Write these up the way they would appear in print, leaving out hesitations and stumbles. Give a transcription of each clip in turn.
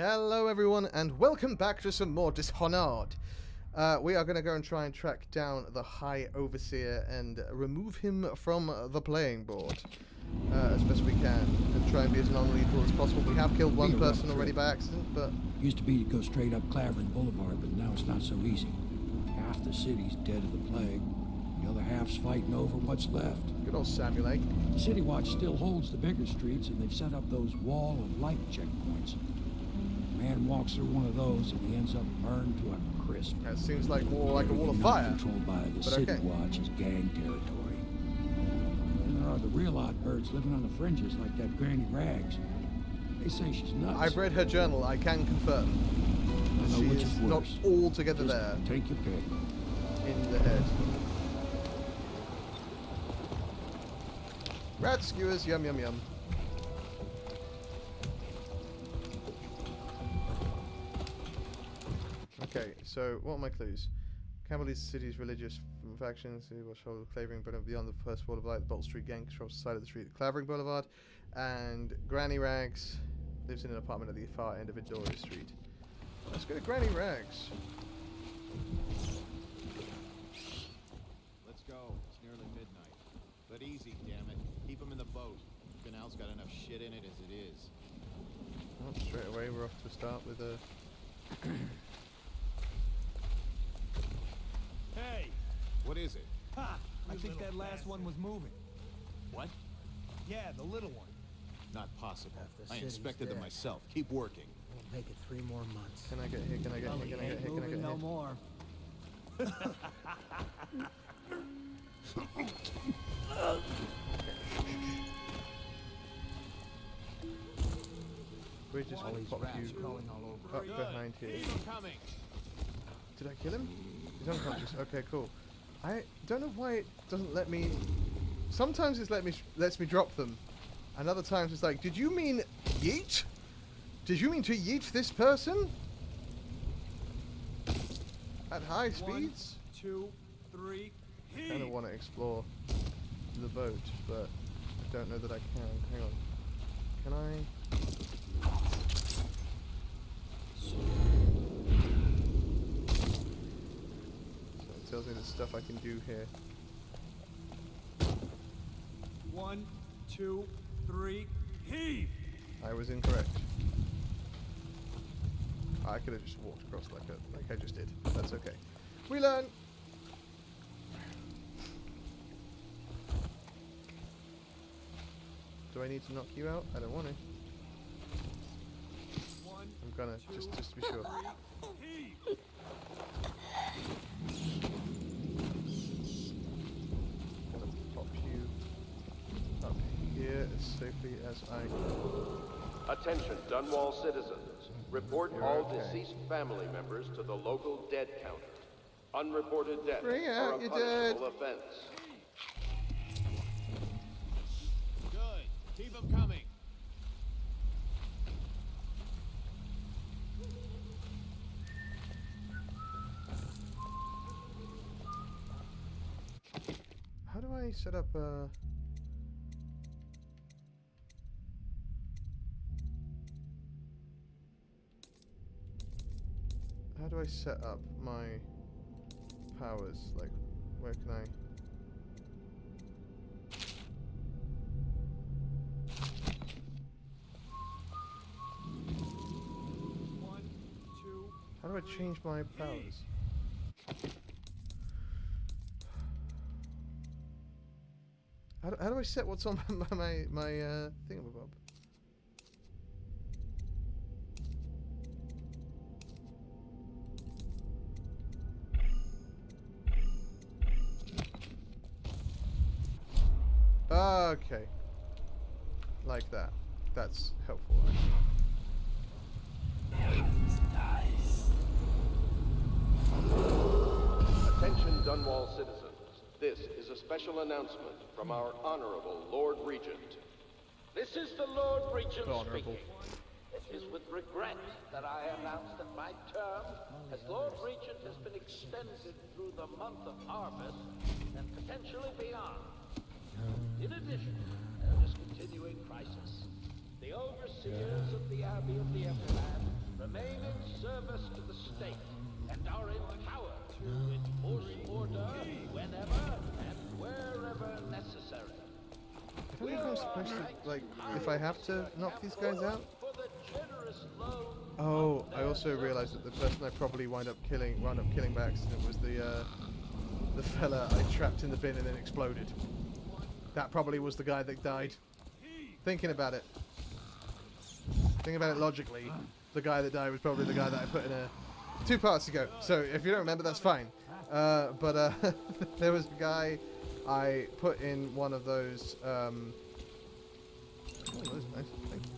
Hello everyone and welcome back to some more Dishonored. We are going to go and try and track down the High Overseer and remove him from the playing board as best we can and try and be as non-lethal as possible. We have killed one person already by accident, but... Used to be to go straight up Clavering Boulevard, but now it's not so easy. Half the city's dead of the plague. The other half's fighting over what's left. Good old Samuel, eh? City Watch still holds the bigger streets, and they've set up those wall of light checkpoints. Man walks through one of those and he ends up burned to a crisp. That seems like more like a wall of fire. Controlled by the City Watch is gang territory. And there are the real odd birds living on the fringes like that Granny Rags. They say she's nuts. I've read her journal, I can confirm. She is not altogether there. Take your pick. In the head. Rat skewers, yum yum yum. Okay, so what are my clues? Camberley City's religious factions, watch over Clavering Boulevard beyond the first wall of light. The Bolt Street gang controls the side of the street at Clavering Boulevard, and Granny Rags lives in an apartment at the far end of Midori Street. Let's go to Granny Rags. Let's go. It's nearly midnight. But easy, damn it. Keep him in the boat. The canal's got enough shit in it as it is. Well, straight away we're off to start with a... Hey! What is it? Ha! I think that last one was moving. What? Yeah, the little one. Not possible. The I city's inspected them dead. myself. Keep working. We'll make it 3 more months. Can I get here? Can I get here? Can I get here? Can I get No here? more. We just want to pop you up behind here. Keep him coming. Did I kill him? He's unconscious. Okay, cool. I don't know why it doesn't let me... Sometimes it lets me drop them. And other times it's like, did you mean yeet? Did you mean to yeet this person? At high speeds? 1, 2, 3, I kind of want to explore the boat, but I don't know that I can. Hang on. Can I... So it tells me the stuff I can do here. 1, 2, 3, heave! I was incorrect. I could have just walked across like I just did. That's okay. We learn! Do I need to knock you out? I don't want to. 1, I'm gonna, just to be sure. 3, heave! Gonna pop you up here as safely as I can. Attention, Dunwall citizens. Report You're all okay. deceased family members to the local dead counter. Unreported deaths Bring are out a your punishable offense. Good. Keep him coming. How do I set up a... How do I set up my powers? Like, where can I... How do I change my powers? How do I set what's on my thingamabob? Okay. Like that. That's helpful, actually. Attention, Dunwall citizens. This is a special announcement from our Honorable Lord Regent. This is the Lord Regent Honorable. speaking. It is with regret that I announce that my term as Lord Regent has been extended through the month of harvest and potentially beyond. In addition, there is continuing crisis. The overseers of the Abbey of the Everland where necessary. I don't know if I'm supposed to, like, if I have to knock these guys out. For the generous loan Oh, I also realised that the person I probably wound up killing by accident was the fella I trapped in the bin and then exploded. That probably was the guy that died. Thinking about it logically, the guy that died was probably the guy that I put in 2 parts ago. So if you don't remember, that's fine. But there was a guy I put in one of those. Oh, those are nice. Thank you.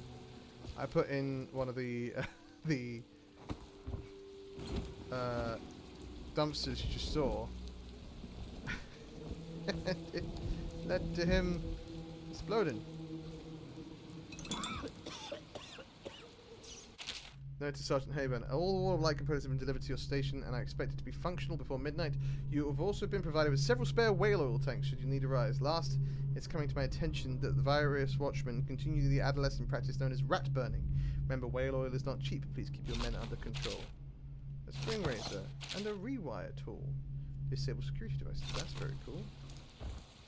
I put in one of the dumpsters you just saw. And it led to him exploding. Note to Sergeant Hayburn. All the Wall of Light components have been delivered to your station, and I expect it to be functional before midnight. You have also been provided with several spare whale oil tanks should you need a rise. Last, it's coming to my attention that the various watchmen continue the adolescent practice known as rat burning. Remember, whale oil is not cheap. Please keep your men under control. A string razor and a rewire tool. Disable security devices. That's very cool.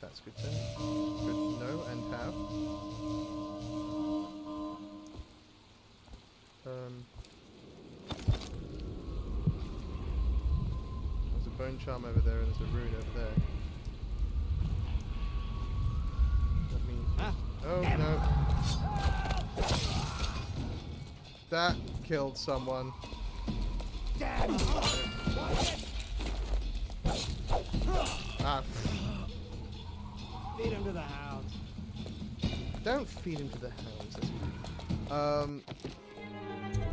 That's good to know. Good to know and have. There's a bone charm over there and there's a rune over there. That means... Oh no. That killed someone. Ah. Feed him to the hounds. Don't feed him to the hounds.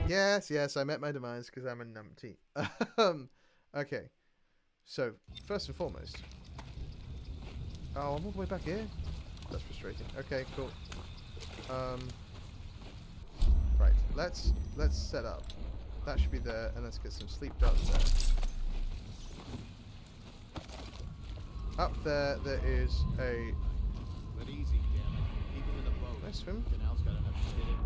Yes, I met my demise because I'm a numpty. Okay. So, first and foremost. Oh, I'm all the way back here? That's frustrating. Okay, cool. Right, let's set up. That should be there, and let's get some sleep darts there. Up there is a... But easy, damn it. Keep him in the boat. Nice swim. Canal's got enough shit in it.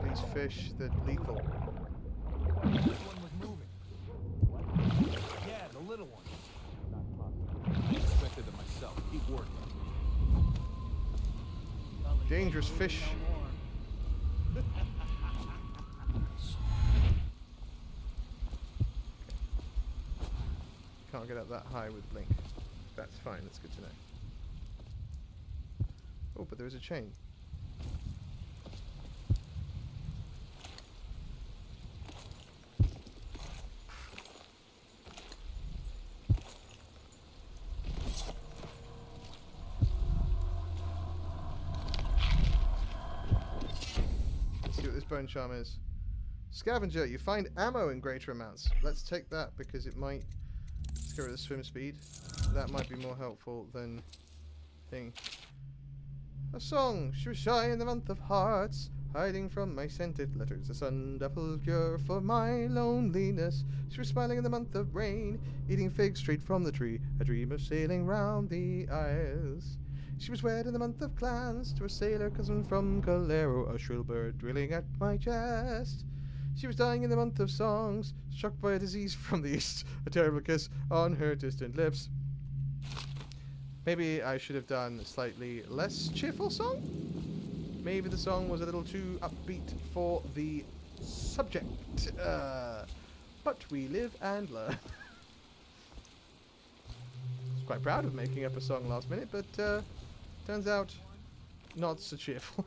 These fish, they're lethal. This one was moving. Yeah, the little one. I expected it myself. Keep working. Dangerous fish. Can't get up that high with Blink. That's fine, that's good to know. Oh, but there is a chain. Let's see what this bone charm is. Scavenger, you find ammo in greater amounts. Let's take that because it might... Let's get rid of the swim speed. That might be more helpful than... thing. A song. She was shy in the month of hearts, hiding from my scented letters. A sun-dappled cure for my loneliness. She was smiling in the month of rain, eating figs straight from the tree. A dream of sailing round the isles. She was wed in the month of clans to a sailor cousin from Calero, a shrill bird drilling at my chest. She was dying in the month of songs, struck by a disease from the east, a terrible kiss on her distant lips. Maybe I should have done a slightly less cheerful song? Maybe the song was a little too upbeat for the subject. But we live and learn. I was quite proud of making up a song last minute, but turns out not so cheerful.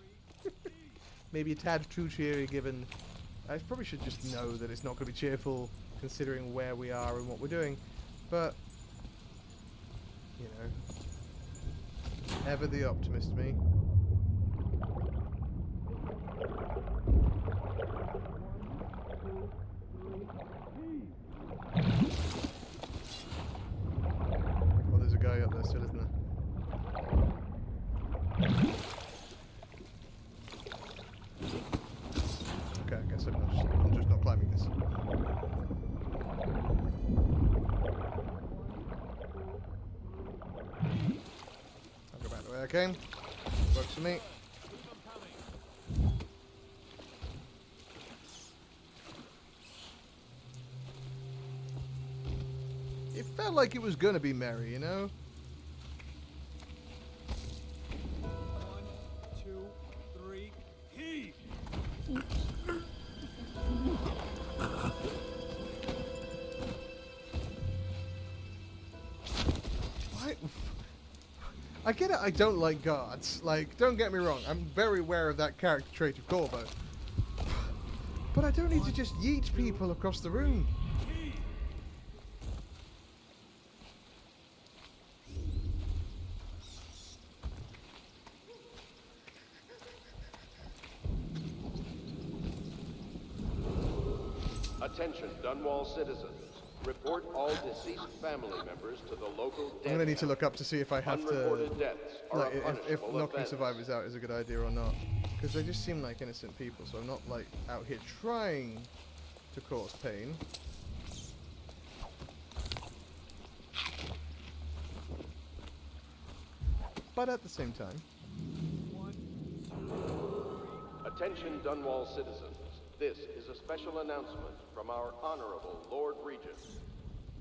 Maybe a tad too cheery given... I probably should just know that it's not going to be cheerful considering where we are and what we're doing. But, you know, ever the optimist me. Oh, there's a guy up there still, isn't there? Okay, I guess I'm just not climbing this. I'll go back the way I came. Works for me. felt like it was gonna be merry, you know? 1, 2, 3, heave! Why? I get it, I don't like guards. Like, don't get me wrong, I'm very aware of that character trait of Corvo. But I don't need to just yeet people across the room. Attention, Dunwall citizens. Report all deceased family members to the local death I'm gonna need to camp. look up to see if I have to, Unreported deaths are like, a if punishable knocking offense. survivors out is a good idea or not. Because they just seem like innocent people, so I'm not, like, out here trying to cause pain. But at the same time, Attention, Dunwall citizens. This is a special announcement from our Honorable Lord Regent.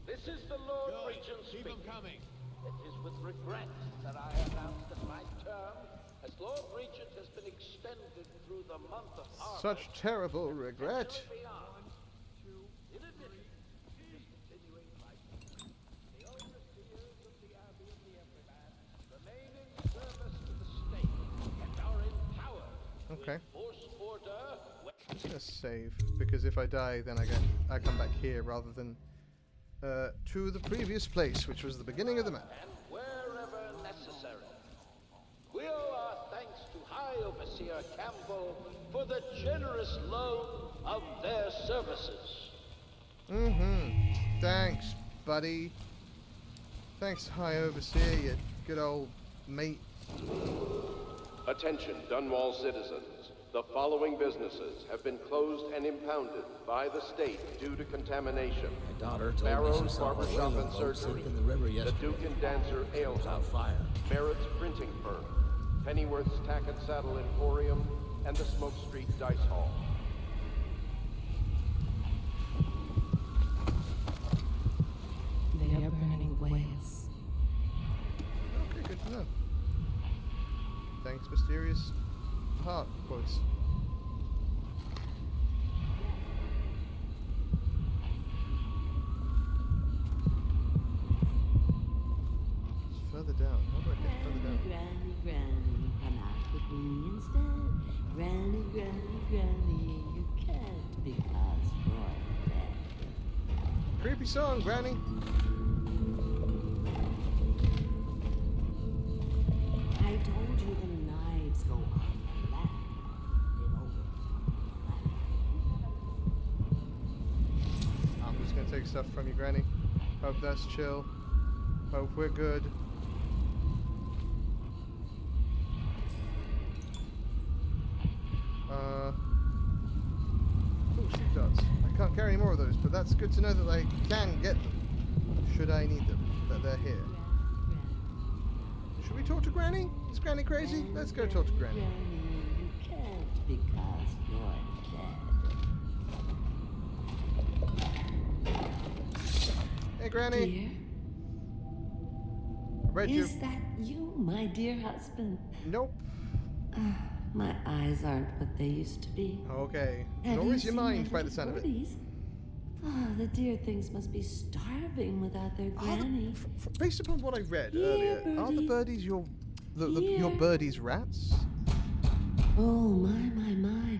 This is the Lord Good. Regent Keep speaking. them coming. It is with regret that I announce that my term as Lord Regent has been extended through the month of harvest. such terrible regret. Potentially beyond. In addition, just continuing life, the overseers of the Abbey of the Everyman remain in service to the state and are empowered Okay. to enforce order when I'm just gonna save, because if I die, then I come back here rather than to the previous place, which was the beginning of the map. and wherever necessary. We owe our thanks to High Overseer Campbell for the generous loan of their services. Thanks, buddy. Thanks, High Overseer, you good old mate. Attention, Dunwall citizens. The following businesses have been closed and impounded by the state due to contamination. My daughter told me Barrow's she saw a Barbershop whaling and boat Surgery, sink in the river the yesterday. Duke and Dancer Ale It was on House, fire. Merritt's Printing Firm, Pennyworth's Tack and Saddle Emporium, and the Smoke Street Dice Hall. They are burning ways. Okay, good to know. Thanks, mysterious heart voice. It's further down. How do I get further down? Granny, Granny, come out with me instead. Granny, Granny, Granny, you can't because you're dead. Creepy song, Granny. I told you the knives go on the left. They always I'm just gonna take stuff from you, Granny. Hope that's chill. Hope we're good. Cool, sleep darts. I can't carry any more of those, but that's good to know that I can get them. Should I need them. That they're here. Should we talk to Granny? Is Granny crazy? Let's go talk to Granny. Granny, you can't because you're dead. Hey, Granny. Dear, Read you. is that you, my dear husband? Nope. My eyes aren't what they used to be. Okay. Have Nor you is your seen mind my by the little sound of it. birdies? Oh, the dear things must be starving without their granny. Based upon what I read Yeah, earlier, are the birdies. birdies your Yeah. your birdies rats? Oh, my.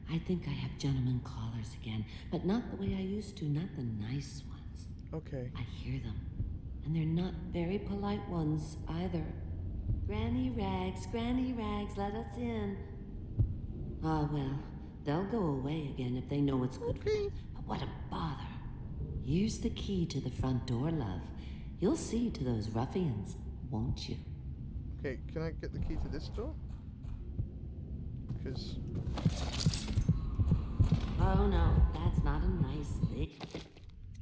I think I have gentlemen callers again, but not the way I used to, not the nice ones. Okay. I hear them, and they're not very polite ones either. Granny Rags, let us in. Ah, well, they'll go away again if they know what's good for them. But what a bother. Here's the key to the front door, love. You'll see to those ruffians, won't you? Okay, can I get the key to this door? Because Oh no, that's not a nice thing.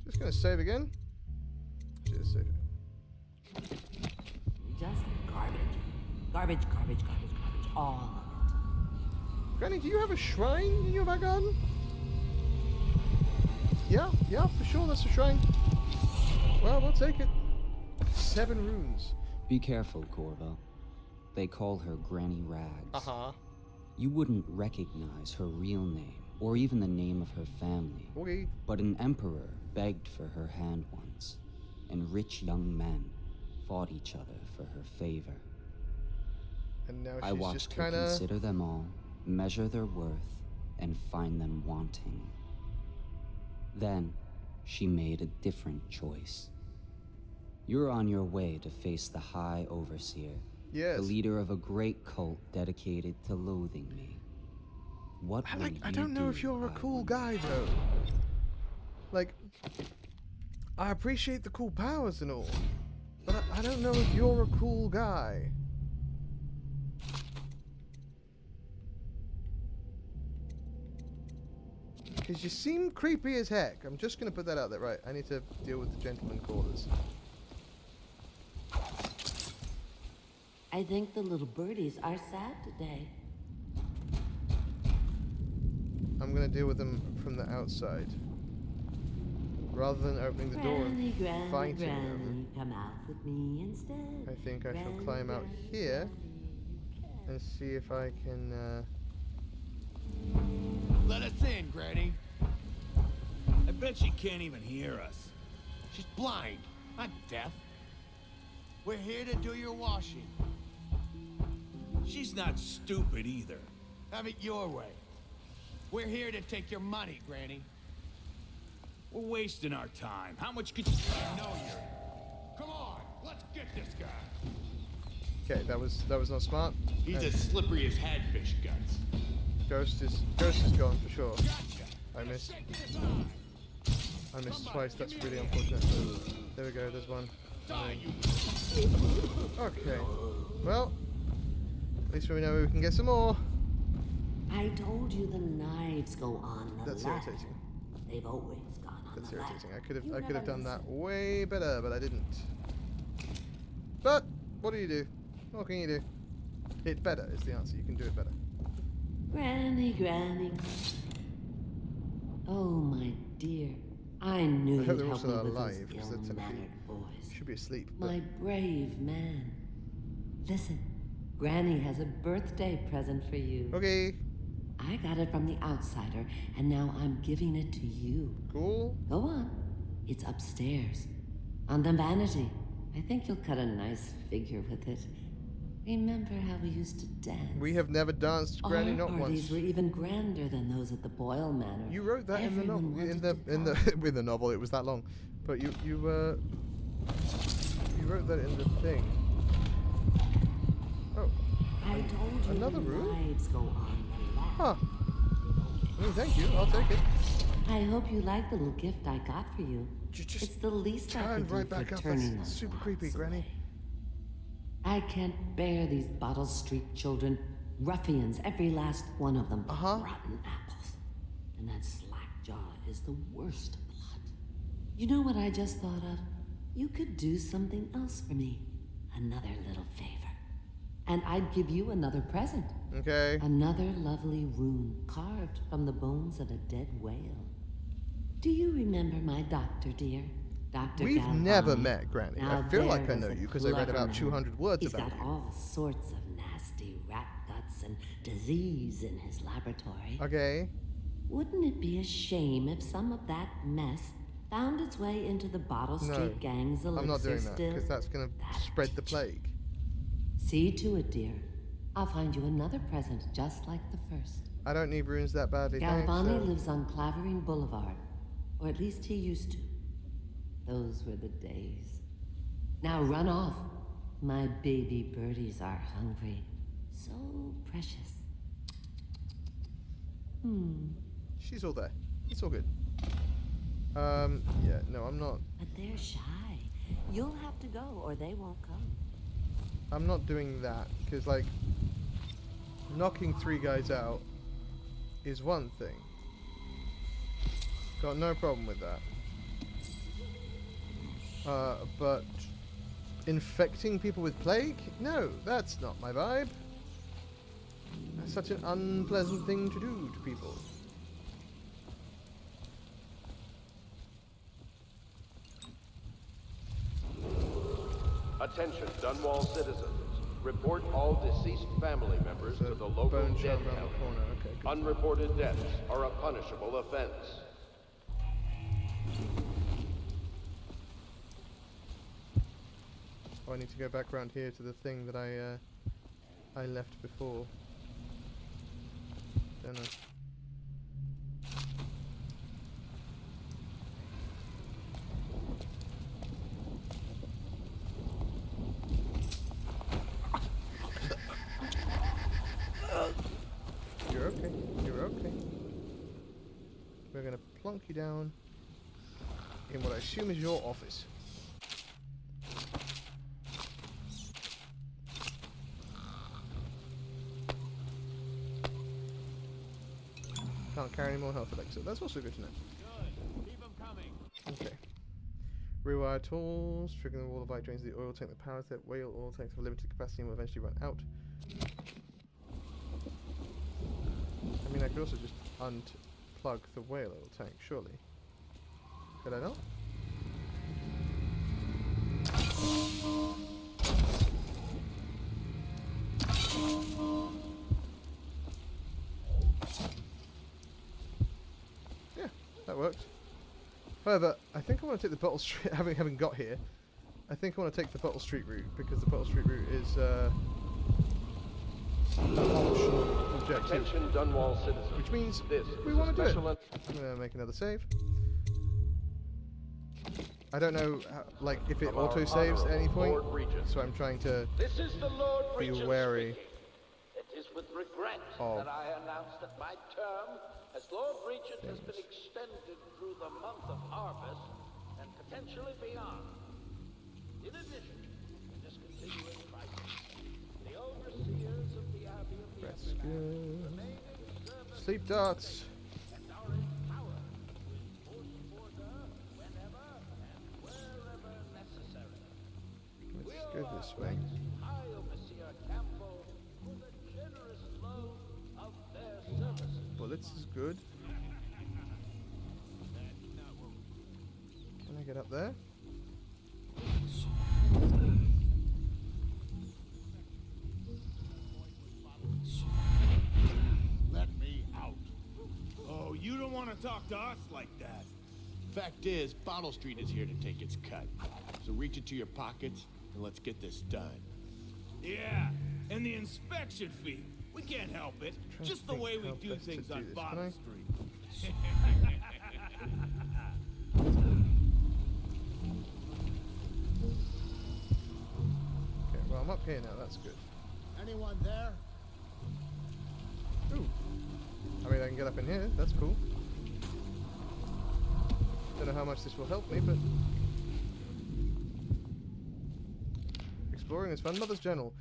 just gonna save again. Just save it. Just garbage, all of it. Granny, do you have a shrine in your back garden? Yeah, for sure, that's a shrine. Well, we'll take it. 7 runes. Be careful, Corvo. They call her Granny Rags. Uh-huh. You wouldn't recognize her real name, or even the name of her family. Okay. But an emperor begged for her hand once, and rich young men fought each other for her favor. And now I she's watched just her kind of... consider them all, measure their worth, and find them wanting. Then, she made a different choice. You're on your way to face the High Overseer, Yes. the leader of a great cult dedicated to loathing me. What will you I don't know if you're a I cool wonder? guy, though. Like, I appreciate the cool powers and all, but I don't know if you're a cool guy. Because you seem creepy as heck. I'm just going to put that out there. Right, I need to deal with the gentleman callers. I think the little birdies are sad today. I'm going to deal with them from the outside. Rather than opening the door and Granny, fighting Granny, them. come out with me instead. I think I shall Granny, climb out Granny, here Granny, and see if I can, Let us in, Granny. I bet she can't even hear us. She's blind, not deaf. We're here to do your washing. She's not stupid either. Have it your way. We're here to take your money, Granny. We're wasting our time. How much could you... I know you're... Come on, let's get this guy. Okay, that was not smart. He's And as slippery as hagfish guts. Ghost is gone for sure. Gotcha. I missed. Shake this eye. I missed twice. That's really unfortunate. There we go. There's one. Die, you... Okay. Well, at least we know we can get some more. I told you the knives go on the That's left. irritating. They've always gone on That's the left. irritating. You I could have never done that listen. way better, but I didn't. But what do? What can you do? It better is the answer. You can do it better. Granny, Granny. Oh, my dear. I knew I hope you'd they're help also me with alive, those because they're technically- ill-mannered boys. Should be asleep. But My brave man. Listen, Granny has a birthday present for you. okay. I got it from the outsider, and now I'm giving it to you. Cool. Go on. It's upstairs. On the vanity. I think you'll cut a nice figure with it. Remember how we used to dance? We have never danced, Granny, Our not parties once. were even grander than those at the Boyle Manor. You wrote that in the Everyone novel. wanted In to the come. in the novel, it was that long, but you wrote that in the thing. Oh, I told you Another the room? knives go on the left. huh. Well, thank you. I'll take it. I hope you like the little gift I got for you. Just It's the least I turned could do right back for up. turning That's those super lights creepy, Granny. away. I can't bear these Bottle Street children. Ruffians, every last one of them. Uh-huh. Rotten apples. And that slack jaw is the worst lot. You know what I just thought of? You could do something else for me. Another little favor. And I'd give you another present. Okay. Another lovely rune carved from the bones of a dead whale. Do you remember my doctor, dear? Dr. We've Galvani. never met, Granny. Now I feel like I there know is a you because I read clever about man. 200 words He's about got you. all sorts of nasty rat guts and disease in his laboratory. Okay. Wouldn't it be a shame if some of that mess found its way into the Bottle Street No, gang's elixir I'm not doing that still? because that's going to That'll spread the teach you. plague. See to it, dear. I'll find you another present just like the first. I don't need runes that badly, thanks. Galvani so- lives on Clavering Boulevard, or at least he used to. Those were the days. Now run off. My baby birdies are hungry. So precious. She's all there. It's all good. Yeah, no, I'm not. But they're shy. You'll have to go, or they won't come. I'm not doing that because, like, knocking 3 guys out is one thing. Got no problem with that. But infecting people with plague? No, that's not my vibe. That's such an unpleasant thing to do to people. Attention, Dunwall citizens. Report all deceased family members to the local bone dead chart around count. the corner. Okay, good. Unreported deaths are a punishable offense. Oh, I need to go back around here to the thing that I left before. Don't know. You're okay. You're okay. We're gonna plonk you down in what I assume is your office. Can't carry any more health elixir. That's also good to know. Good. Keep them coming. Okay. Rewire tools. Triggering the wall of light drains the oil tank. The power set. Whale oil tanks have limited capacity and will eventually run out. I mean, I could also just unplug the whale oil tank, surely. Could I not? Yeah, that worked. However, I think I want to take the Bottle Street, having got here, I think I want to take the Bottle Street route, because the Bottle Street route is, an optional objective. Attention, Dunwall citizens. Which means This we is a want to do it. special I'm going to make another save. I don't know, like, if it From our auto-saves at any honorable point, Lord Regent. so I'm trying to This is the Lord be Regent wary. speaking. It is with regret of- that I announce that my term as Lord Regent has been extended through the month of harvest and potentially beyond. In addition to this continuing crisis, the overseers of the Abbey of the That's Everyman good. remain in service Sleep darts. and are empowered to enforce order whenever and wherever necessary. Let's go this way. High Overseer Campbell for the generous loan of their services. Bullets is good. Can I get up there? Let me out. Oh, you don't want to talk to us like that. Fact is, Bottle Street is here to take its cut. So reach into your pockets and let's get this done. Yeah, and the inspection fee. We can't help it. Trying to Just the think way we how do best to things do on this, Bottle can I? Street. Okay, well I'm up here now, that's good. Anyone there? Ooh. I mean I can get up in here, that's cool. Don't know how much this will help me, but exploring is fun. Mother's Journal.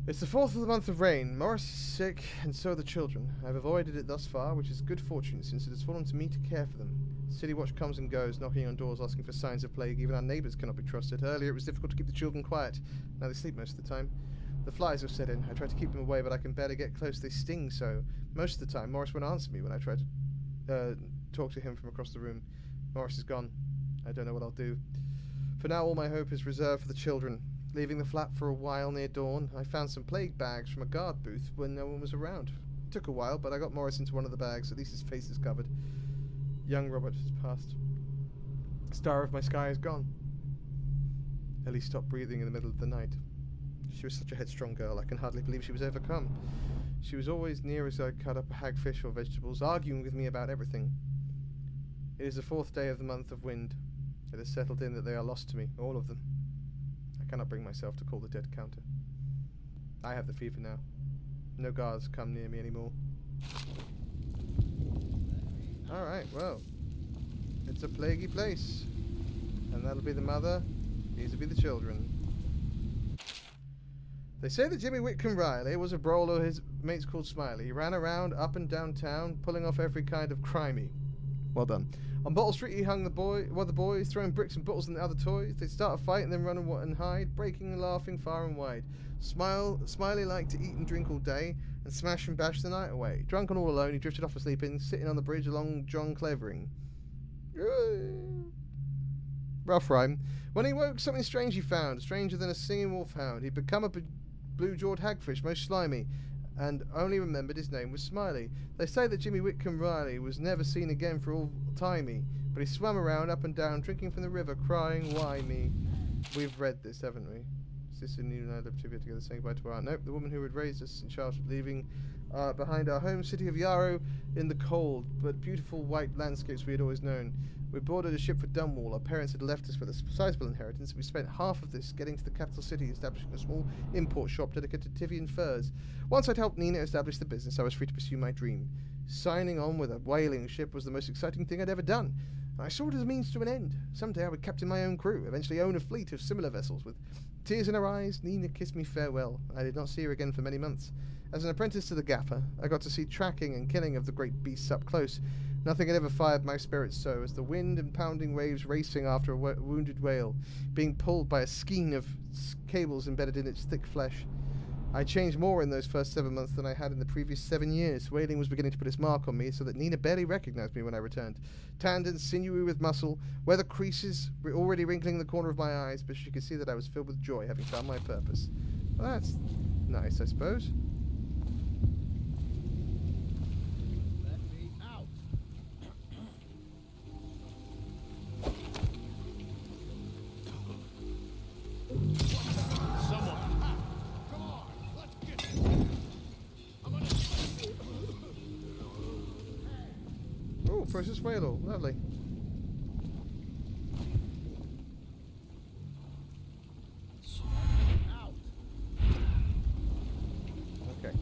It's the 4th of the month of rain. Morris is sick, and so are the children. I've avoided it thus far, which is good fortune, since it has fallen to me to care for them. City Watch comes and goes, knocking on doors, asking for signs of plague. Even our neighbours cannot be trusted. Earlier it was difficult to keep the children quiet. Now they sleep most of the time. The flies have set in. I try to keep them away, but I can barely get close. They sting so. Most of the time, Morris won't answer me when I try to talk to him from across the room. Morris is gone. I don't know what I'll do. For now, all my hope is reserved for the children. Leaving the flat for a while near dawn, I found some plague bags from a guard booth when no one was around. It took a while, but I got Morris into one of the bags. At least his face is covered. Young Robert has passed. Star of my sky is gone. Ellie stopped breathing in the middle of the night. She was such a headstrong girl, I can hardly believe she was overcome. She was always near as I cut up a hagfish or vegetables, arguing with me about everything. It is the 4th day of the month of wind. It has settled in that they are lost to me, all of them. I cannot bring myself to call the dead counter. I have the fever now. No guards come near me anymore. Alright, well. It's a plaguey place. And that'll be the mother. These will be the children. They say that Jimmy Whitcomb Riley was a brawler his mates called Smiley. He ran around up and down town, pulling off every kind of crimey. Well done. On Bottle Street, he hung the boys, throwing bricks and bottles and other toys. They'd start a fight and then run and hide, breaking and laughing far and wide. Smiley liked to eat and drink all day, and smash and bash the night away. Drunk and all alone, he drifted off asleep sitting on the bridge along John Clevering. Rough rhyme. When he woke, something strange he found, stranger than a singing wolfhound. He'd become a blue-jawed hagfish, most slimy, and only remembered his name was Smiley. They say that Jimmy Whitcomb Riley was never seen again for all timey, but he swam around up and down, drinking from the river, crying, why me? We've read this, haven't we? Sister and you and I lived together, saying goodbye to our aunt. Nope, the woman who had raised us in childhood, leaving behind our home city of Yarrow in the cold but beautiful white landscapes we had always known. We boarded a ship for Dunwall. Our parents had left us with a sizable inheritance, and we spent half of this getting to the capital city, establishing a small import shop dedicated to Tivian furs. Once I'd helped Nina establish the business, I was free to pursue my dream. Signing on with a whaling ship was the most exciting thing I'd ever done. I saw it as a means to an end. Someday I would captain my own crew, eventually own a fleet of similar vessels. With tears in her eyes, Nina kissed me farewell. I did not see her again for many months. As an apprentice to the gaffer, I got to see tracking and killing of the great beasts up close. Nothing had ever fired my spirits so as the wind and pounding waves racing after a wounded whale, being pulled by a skein of cables embedded in its thick flesh. I changed more in those first 7 months than I had in the previous 7 years. Whaling was beginning to put its mark on me, so that Nina barely recognized me when I returned. Tanned and sinewy with muscle, weather creases were already wrinkling the corner of my eyes, but she could see that I was filled with joy, having found my purpose. Well, that's nice, I suppose. Let me out. Someone. Come on. Let's get it. I'm gonna... Oh, precious whale, lovely. out. Okay.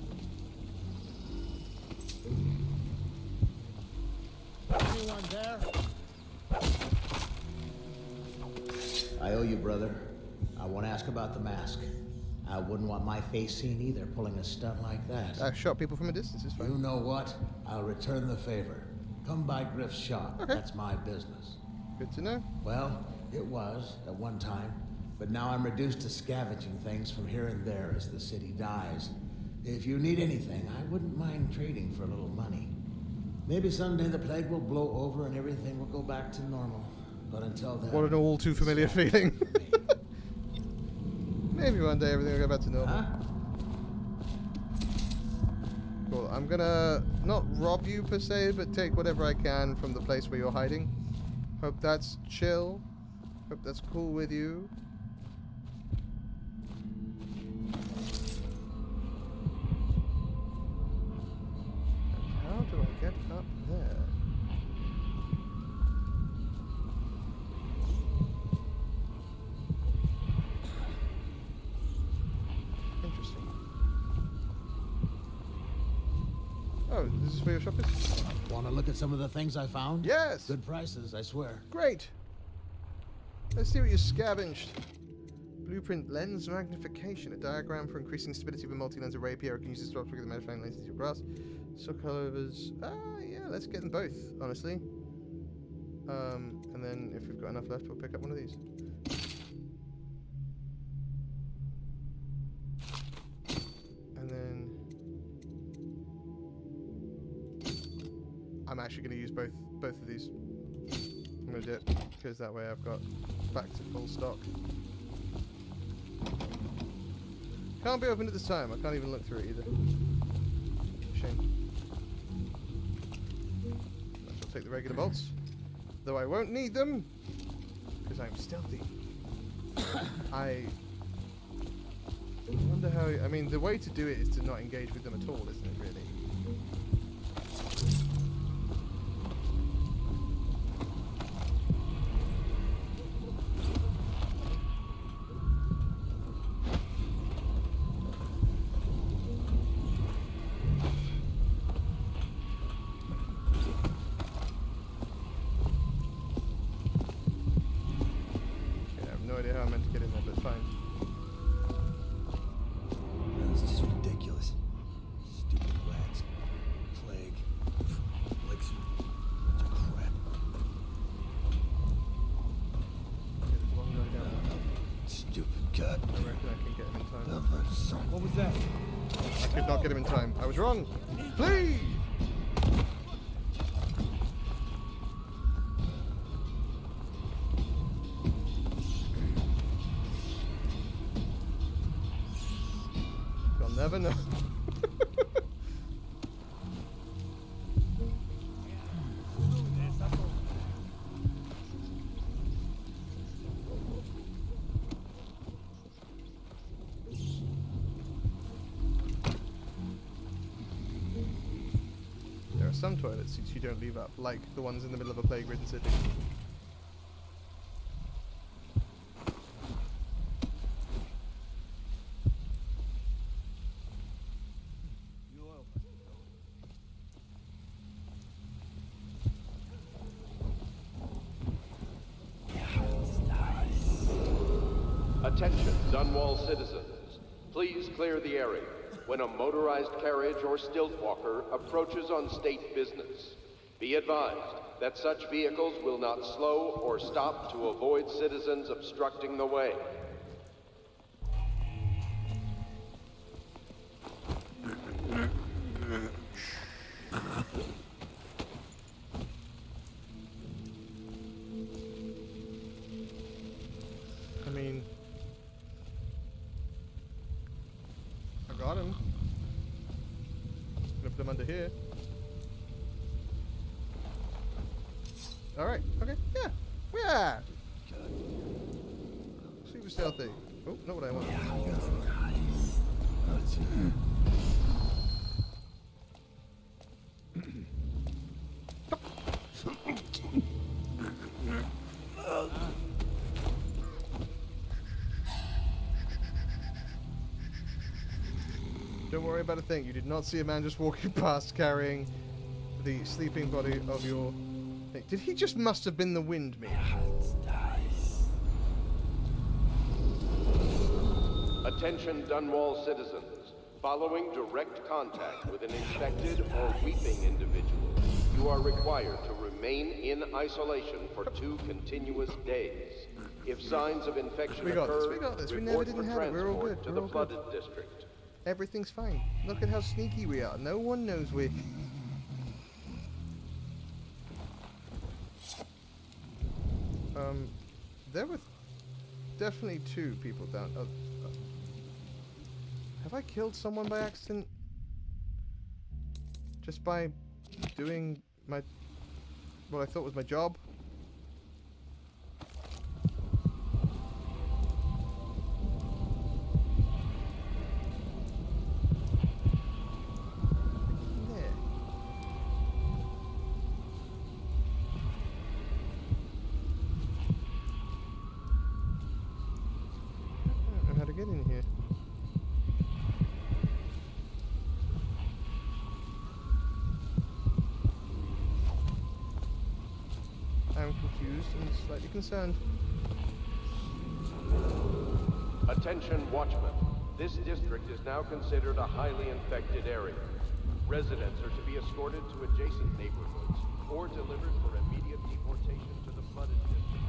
Anyone there? I owe you, brother. I won't ask about the mask. I wouldn't want my face seen either, pulling a stunt like that. I shot people from a distance, it's You fine. know what? I'll return the favor. Come by Griff's shop. Okay. That's my business. Good to know. Well, it was at one time, but now I'm reduced to scavenging things from here and there as the city dies. If you need anything, I wouldn't mind trading for a little money. Maybe someday the plague will blow over and everything will go back to normal. But until then... What an all too familiar feeling. Maybe one day everything will go back to normal. Huh? Cool. I'm gonna not rob you per se, but take whatever I can from the place where you're hiding. Hope that's chill. Hope that's cool with you. And how do I get up there? Interesting. Oh, this is where your shop is? Want to look at some of the things I found? Yes! Good prices, I swear. Great! Let's see what you scavenged. Blueprint lens magnification. A diagram for increasing stability of a multi-lens array. Pierre can use this to optic the magnifying lenses of grass. So colors. Yeah, let's get them both, honestly. And then if we've got enough left, we'll pick up one of these. And then I'm actually going to use both of these. I'm going to do it because that way I've got back to full stock. Can't be opened at this time. I can't even look through it either. Shame. I shall take the regular bolts, though I won't need them because I'm stealthy. I wonder how. I mean, the way to do it is to not engage with them at all, isn't it? Really. How I'm meant to get in there, but fine. This is ridiculous. Stupid rats. Plague. Elixir. Bunch of crap. Okay, there's one guy down there. Stupid god. I reckon I can get him in time. What was that? I could not get him in time. I was wrong. Flee! never know. There are some toilet seats you don't leave up, like the ones in the middle of a plague-ridden city. Attention, Dunwall citizens. Please clear the area when a motorized carriage or stilt walker approaches on state business. Be advised that such vehicles will not slow or stop to avoid citizens obstructing the way. I mean, I got him. Gonna put him under here. Alright, okay, yeah. Yeah! Super stealthy. Oh, not what I want. Don't worry about a thing. You did not see a man just walking past carrying the sleeping body of your... Hey, did he just must have been the wind, maybe? Attention Dunwall citizens. Following direct contact with an infected or weeping individual, you are required to remain in isolation for 2 continuous days. If signs of infection We got occur, this. We never report didn't for have it. We're all transport good. to We're the all flooded good. district. Everything's fine. Look at how sneaky we are. No one knows we... There were definitely 2 people down. Have I killed someone by accident? Just by doing my... what I thought was my job? There. I don't know how to get in here. I'm confused and slightly concerned. Attention watchmen. This district is now considered a highly infected area. Residents are to be escorted to adjacent neighborhoods or delivered for immediate deportation to the flooded district.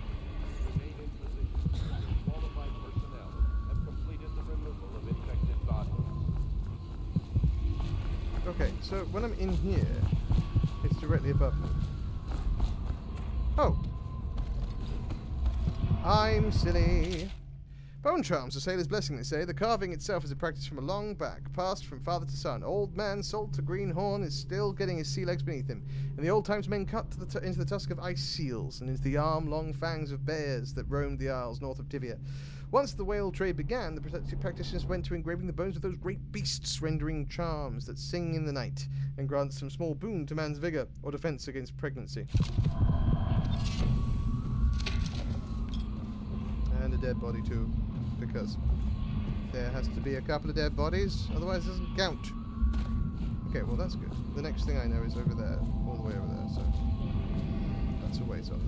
Remain in position until qualified personnel have completed the removal of infected bodies. Okay, so when I'm in here, it's directly above me. Oh! I'm silly. Bone charms, a sailor's blessing, they say. The carving itself is a practice from a long back, passed from father to son. Old man Salt to Greenhorn is still getting his sea legs beneath him. In the old times, men cut to into the tusk of ice seals and into the arm-long fangs of bears that roamed the isles north of Tivia. Once the whale trade began, the practitioners went to engraving the bones of those great beasts, rendering charms that sing in the night and grant some small boon to man's vigor or defense against pregnancy. And a dead body too, because there has to be a couple of dead bodies, otherwise it doesn't count. Okay, well that's good. The next thing I know is over there, all the way over there, so that's a ways off.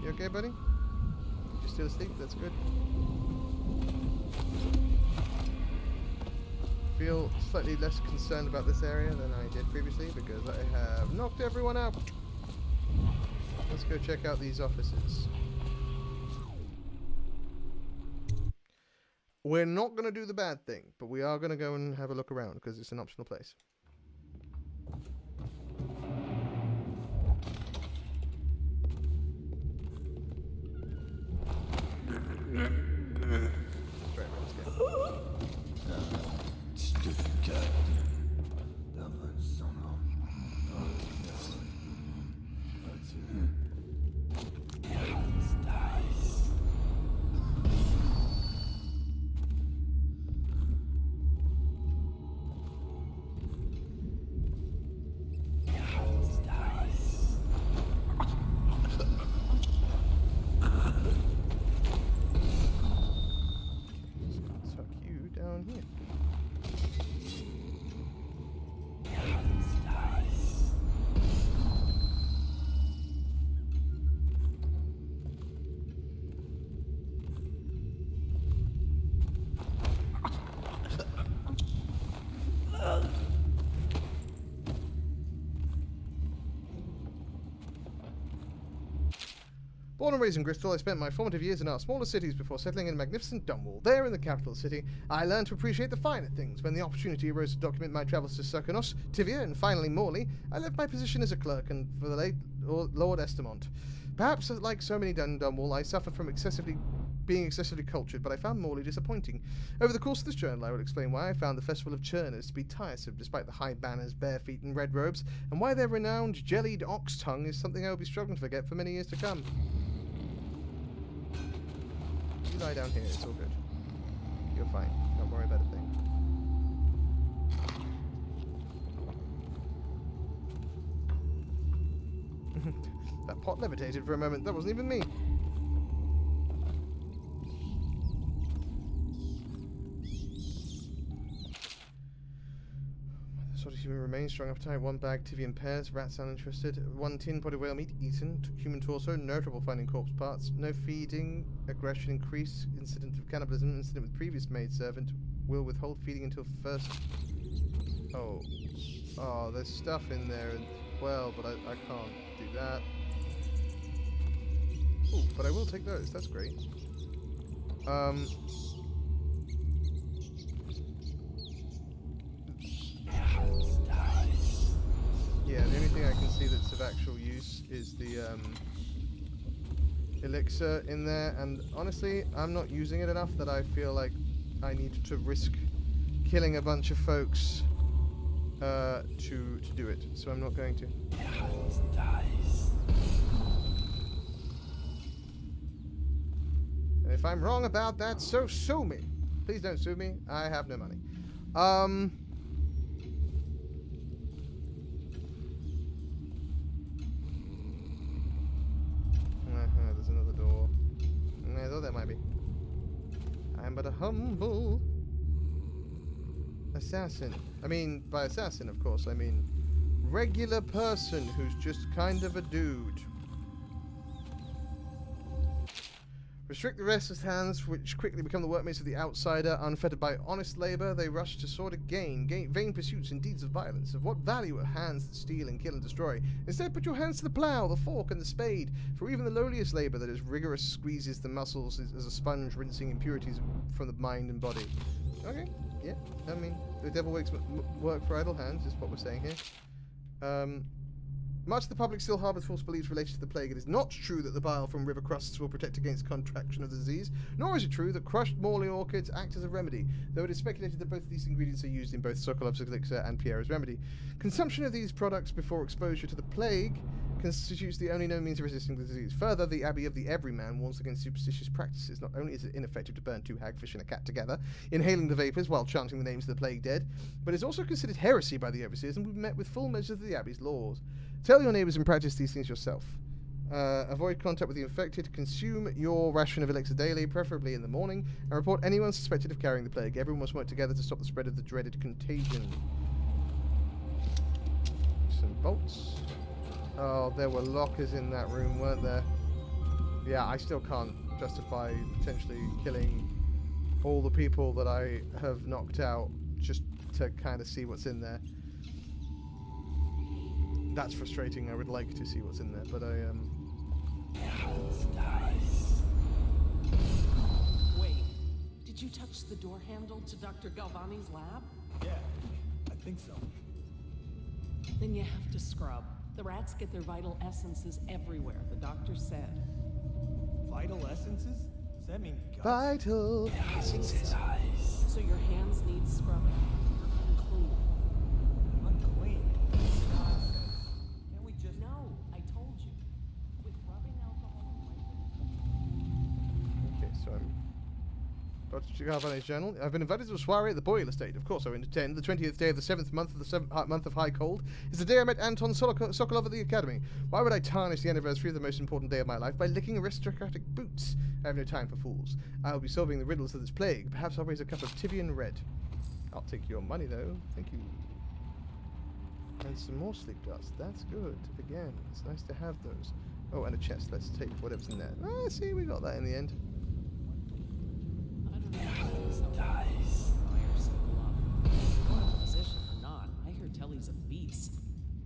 You okay, buddy? You still asleep? That's good. Feel slightly less concerned about this area than I did previously because I have knocked everyone out. Let's go check out these offices. We're not going to do the bad thing, but we are going to go and have a look around because it's an optional place. Born and raised in Bristol, I spent my formative years in our smaller cities before settling in magnificent Dunwall. There, in the capital city, I learned to appreciate the finer things. When the opportunity arose to document my travels to Serkanos, Tivia, and finally Morley, I left my position as a clerk and for the late Lord Estamont. Perhaps, like so many in Dunwall, I suffer from being excessively cultured, but I found Morley disappointing. Over the course of this journal, I will explain why I found the Festival of Churners to be tiresome, despite the high banners, bare feet, and red robes, and why their renowned jellied ox tongue is something I will be struggling to forget for many years to come. You lie down here, it's all good. You're fine. Don't worry about a thing. That pot levitated for a moment. That wasn't even me. Sort of human remains, strung up tight, one bag, Tivian pears, rats uninterested, one tin potted whale meat, eaten, human torso, no trouble finding corpse parts, no feeding, aggression increase, incident of cannibalism, incident with previous maidservant, will withhold feeding until first... Oh, there's stuff in there as well, but I can't do that. Oh, but I will take those, that's great. Yeah, the only thing I can see that's of actual use is the elixir in there, and honestly, I'm not using it enough that I feel like I need to risk killing a bunch of folks to do it, so I'm not going to. And if I'm wrong about that, so sue me. Please don't sue me. I have no money. There's another door. I thought there might be. I'm but a humble assassin. I mean, by assassin, of course, I mean regular person who's just kind of a dude. Restrict the restless hands, which quickly become the workmates of the outsider. Unfettered by honest labor, they rush to sordid gain, vain pursuits and deeds of violence. Of what value are hands that steal and kill and destroy? Instead, put your hands to the plough, the fork, and the spade. For even the lowliest labor that is rigorous squeezes the muscles as a sponge, rinsing impurities from the mind and body. Okay, yeah. I mean, the devil makes work for idle hands, is what we're saying here. Much of the public still harbours false beliefs related to the plague. It is not true that the bile from river crusts will protect against contraction of the disease, nor is it true that crushed Morley orchids act as a remedy, though it is speculated that both of these ingredients are used in both Sokolov's elixir and Pierre's remedy. Consumption of these products before exposure to the plague constitutes the only known means of resisting the disease. Further, the Abbey of the Everyman warns against superstitious practices. Not only is it ineffective to burn 2 hagfish and a cat together, inhaling the vapours while chanting the names of the plague dead, but is also considered heresy by the overseers and will be met with full measures of the Abbey's laws. Tell your neighbours and practice these things yourself. Avoid contact with the infected. Consume your ration of elixir daily, preferably in the morning, and report anyone suspected of carrying the plague. Everyone must work together to stop the spread of the dreaded contagion. Some bolts. Oh, there were lockers in that room, weren't there? Yeah, I still can't justify potentially killing all the people that I have knocked out just to kind of see what's in there. That's frustrating. I would like to see what's in there, but Wait, did you touch the door handle to Dr. Galvani's lab? Yeah, I think so. Then you have to scrub. The rats get their vital essences everywhere, the doctor said. Vital essences? Does that mean guts? vital essences. So your hands need scrubbing. Unclean. Unclean? Nonsense. Can't we just... No, I told you. With rubbing alcohol and Okay, so I'm Dr. Galvani's journal. I've been invited to a soiree at the Boyle estate. Of course, I went to attend. The 20th day of the 7th month of the 7th month of high cold is the day I met Anton Sokolov at the academy. Why would I tarnish the anniversary of the most important day of my life by licking aristocratic boots? I have no time for fools. I'll be solving the riddles of this plague. Perhaps I'll raise a cup of Tivian red. I'll take your money, though. Thank you. And some more sleep dust. That's good. Again, it's nice to have those. Oh, and a chest. Let's take whatever's in there. Ah, see, we got that in the end. Position or not, I hear Telly's a beast.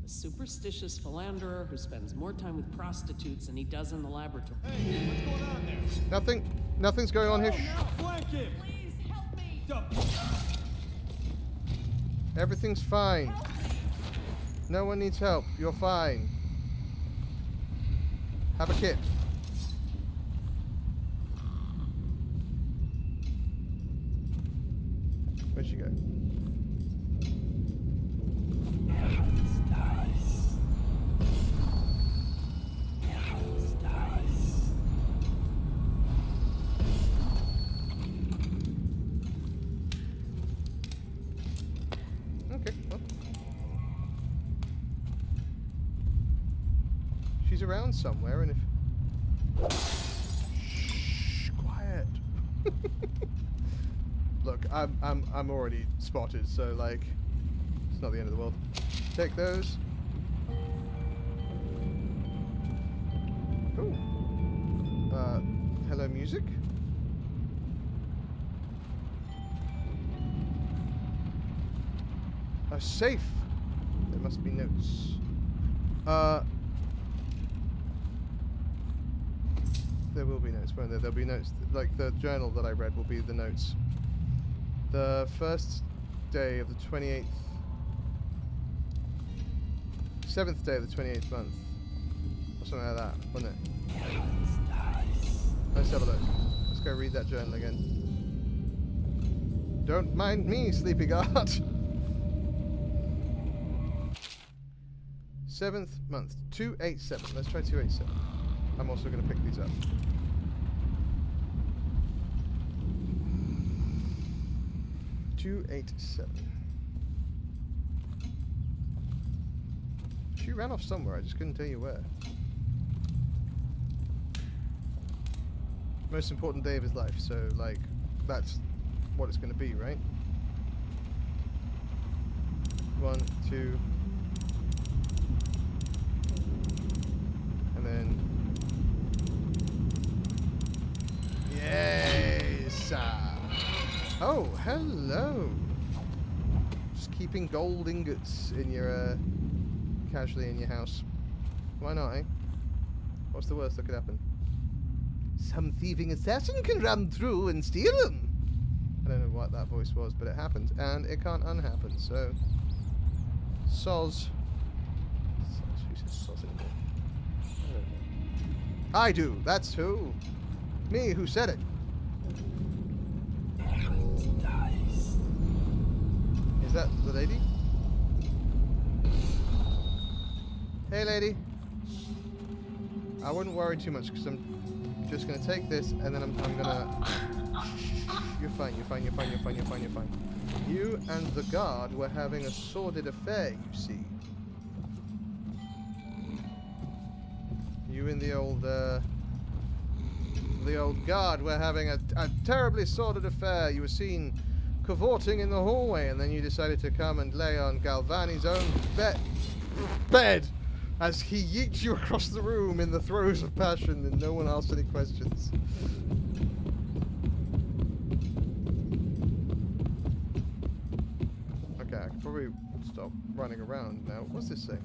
The superstitious philanderer who spends more time with prostitutes than he does in the laboratory. Hey, what's going on there? Nothing's going on here. Flank him! Please help me! Everything's fine. No one needs help. You're fine. Have a kit. Where'd she go? Okay, well. She's around somewhere, and if... Shh, quiet. Look, I'm already spotted, so like, it's not the end of the world. Take those. Ooh. Hello, music. A safe. There must be notes. There will be notes, won't there? There'll be notes. Like the journal that I read will be the notes. The first day of the 28th... 7th day of the 28th month. Or something like that, wasn't it? Let's have a look. Let's go read that journal again. Don't mind me, sleepy guard. 7th month, 287. Let's try 287. I'm also going to pick these up. She ran off somewhere, I just couldn't tell you where. Most important day of his life, so like that's what it's going to be, right? 1, 2, and then yes. Oh, hello. Just keeping gold ingots in your casually in your house. Why not, eh? What's the worst that could happen? Some thieving assassin can run through and steal them. I don't know what that voice was, but it happened, and it can't unhappen. So, soz. Who says soz anymore? I do. That's who. Me who said it. Is that the lady? Hey, lady. I wouldn't worry too much because I'm just gonna take this and then I'm gonna. You're fine. You're fine. You're fine. You're fine. You're fine. You're fine. You and the guard were having a sordid affair, you see. You and the old guard were having a terribly sordid affair. You were seen cavorting in the hallway, and then you decided to come and lay on Galvani's own bed as he yeets you across the room in the throes of passion, and no one asked any questions. Okay, I can probably stop running around now. What's this say?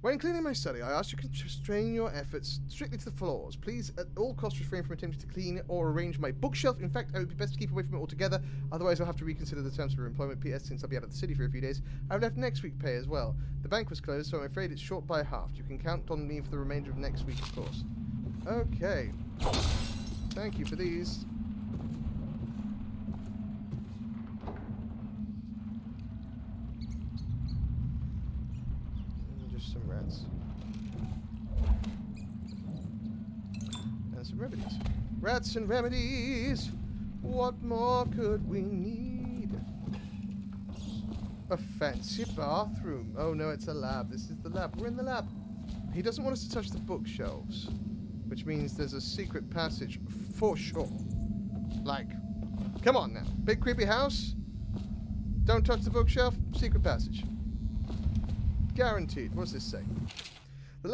When cleaning my study, I ask you to constrain your efforts strictly to the floors. Please, at all costs, refrain from attempting to clean or arrange my bookshelf. In fact, it would be best to keep away from it altogether. Otherwise, I'll have to reconsider the terms of your employment. P.S. Since I'll be out of the city for a few days, I've left next week's pay as well. The bank was closed, so I'm afraid it's short by half. You can count on me for the remainder of next week, of course. Okay. Thank you for these. Some rats. And some remedies. Rats and remedies! What more could we need? A fancy bathroom. Oh no, it's a lab. This is the lab. We're in the lab. He doesn't want us to touch the bookshelves, which means there's a secret passage for sure. Like, come on now. Big creepy house? Don't touch the bookshelf, secret passage. Guaranteed. What's this say? The